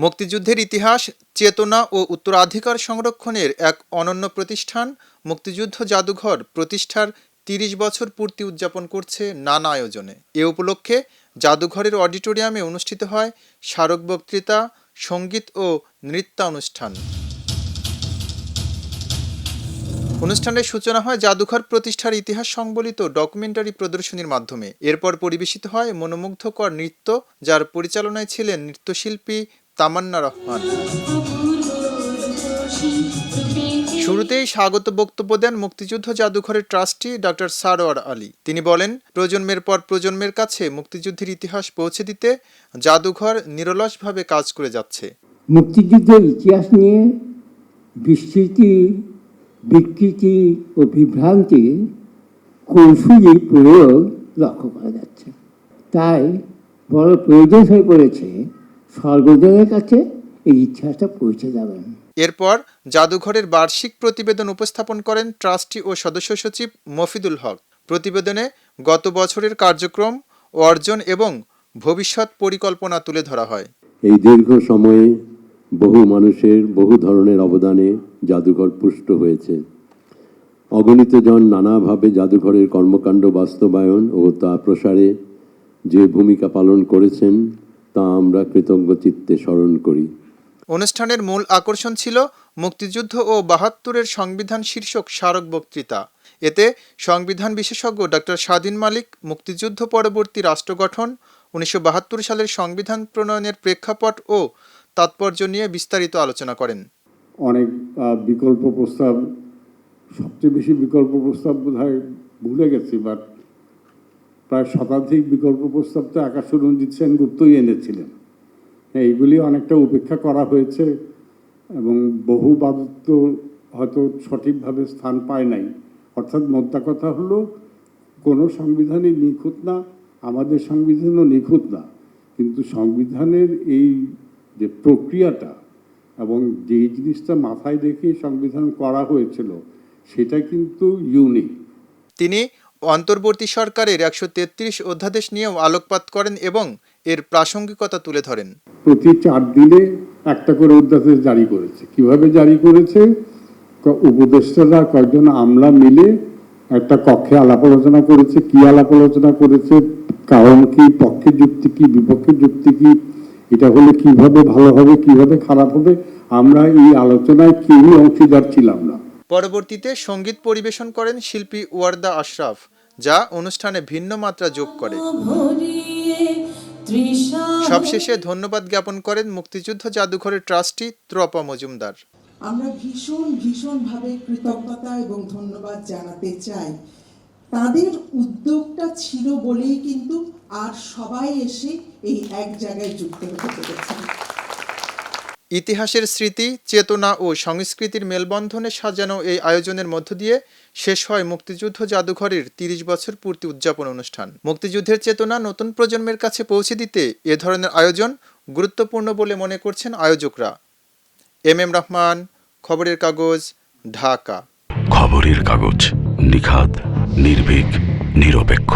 মুক্তিযুদ্ধের ইতিহাস, চেতনা ও উত্তরাধিকার সংরক্ষণের এক অনন্য প্রতিষ্ঠান মুক্তিযুদ্ধ জাদুঘর প্রতিষ্ঠার ৩০ বছর পূর্তি উদযাপন করছে নানা আয়োজনে। এ উপলক্ষে জাদুঘরের অডিটোরিয়ামে অনুষ্ঠিত হয় স্মারক বক্তৃতা, সঙ্গীত ও নৃত্যানুষ্ঠান। অনুষ্ঠানের সূচনা হয় জাদুঘর প্রতিষ্ঠার ইতিহাস সংবলিত ডকুমেন্টারি প্রদর্শনীর মাধ্যমে। এরপর পরিবেশিত হয় মনোমুগ্ধকর নৃত্য, যার পরিচালনায় ছিলেন নৃত্যশিল্পী তামান্না রহমান। শুরুতেই স্বাগত বক্তব্য দেন মুক্তিযুদ্ধ জাদুঘরের ট্রাস্টি ডক্টর সারোয়ার আলী। তিনি বলেন, প্রজন্মের পর প্রজন্মের কাছে মুক্তিযুদ্ধের ইতিহাস পৌঁছে দিতে জাদুঘর নিরলসভাবে কাজ করে যাচ্ছে। মুক্তিযুদ্ধের ইতিহাস নিয়ে বিস্মৃতি, বিকৃতি ও বিভ্রান্তি কৌশলী প্রয়োগ লক্ষ্য করা যাচ্ছে। তাই বড় প্রয়োজন হয়ে পড়েছে সর্বজনের কাছে এই ইতিহাসটা পৌঁছে যাবেন। এরপর জাদুঘরের বার্ষিক প্রতিবেদন উপস্থাপন করেন ট্রাস্টি ও সদস্য সচিব মফিদুল হক। প্রতিবেদনে গত বছরের কার্যক্রম, অর্জন এবং ভবিষ্যৎ পরিকল্পনা তুলে ধরা হয়। এই দীর্ঘ সময়ে বহু মানুষের বহু ধরনের অবদানে জাদুঘর পুষ্ট হয়েছে। অগণিত জন নানাভাবে জাদুঘরের কর্মকাণ্ড বাস্তবায়ন ও তা প্রসারে যে ভূমিকা পালন করেছেন তা আমরা কৃতজ্ঞ চিত্তে স্মরণ করি। অনুষ্ঠানের মূল আকর্ষণ ছিল মুক্তিযুদ্ধ ও ৭২-এর সংবিধান শীর্ষক স্মারক বক্তৃতা। এতে সংবিধান বিশেষজ্ঞ ডক্টর স্বাধীন মালিক মুক্তিযুদ্ধ পরবর্তী রাষ্ট্র গঠন, ১৯৭২ সালের সংবিধান প্রণয়নের প্রেক্ষাপট ও তাৎপর্য নিয়ে বিস্তারিত আলোচনা করেন। অনেক বিকল্প প্রস্তাব, সবচেয়ে বেশি বিকল্প প্রস্তাব বোধহয় ভুলে গেছি, বাট প্রায় শতাধিক বিকল্প প্রস্তাব তো আকাশ রঞ্জিত সেনগুপ্তই এনেছিলেন। এইগুলি অনেকটা উপেক্ষা করা হয়েছে এবং বহু বাদত্ব হয়তো সঠিকভাবে স্থান পায় নাই। অর্থাৎ মোদ্দা কথা হলো, কোনো সংবিধানই নিখুঁত না, আমাদের সংবিধানও নিখুঁত না, কিন্তু সংবিধানের এই যে প্রক্রিয়াটা এবং যেই জিনিসটা মাথায় রেখে সংবিধান করা হয়েছিল সেটা কিন্তু ইউনিক। তিনি অন্তর্বর্তী সরকারের ১৩৩ অধ্যাদেশ নিয়েও আলোকপাত করেন এবং এর প্রাসঙ্গিকতা তুলে ধরেন। প্রতি ৪ দিনে একটা করে অধ্যাদেশ জারি করেছে। কিভাবে জারি করেছে? উপদেষ্টারা কয়েকজন আমলা মিলে একটা কক্ষে আলাপ আলোচনা করেছে। কি আলাপ আলোচনা করেছে, কারণ কি, পক্ষের যুক্তি কি, বিপক্ষের যুক্তি কি, এটা হলে কিভাবে ভালো হবে, কিভাবে খারাপ হবে, আমরা এই আলোচনায় কেউই অংশীদার ছিলাম না। পরবর্তীতে সঙ্গীত পরিবেশন করেন শিল্পী ওয়ার্দা আশরাফ, যা অনুষ্ঠানে ভিন্ন মাত্রা যোগ করে। সবশেষে ধন্যবাদ জ্ঞাপন করেন মুক্তিযুদ্ধ জাদুঘরের ট্রাস্টি ত্রপা মজুমদার। আমরা ভীষণভাবে কৃতজ্ঞতা এবং ধন্যবাদ জানাতে চাই। তাদের উদ্যোগটা ছিল বলেই কিন্তু আর সবাই এসে এই এক জায়গায় যুক্ত হতে পেরেছে। ইতিহাসের স্মৃতি, চেতনা ও সংস্কৃতির মেলবন্ধনে সাজানো এই আয়োজনের মধ্য দিয়ে শেষ হয় মুক্তিযুদ্ধ জাদুঘরের ৩০ বছর পূর্তি উদযাপন অনুষ্ঠান। মুক্তিযুদ্ধের চেতনা নতুন প্রজন্মের কাছে পৌঁছে দিতে এ ধরনের আয়োজন গুরুত্বপূর্ণ বলে মনে করছেন আয়োজকরা। এম রহমান, খবরের কাগজ, ঢাকা। খবরের কাগজ, নিখাত, নির্ভীক, নিরপেক্ষ।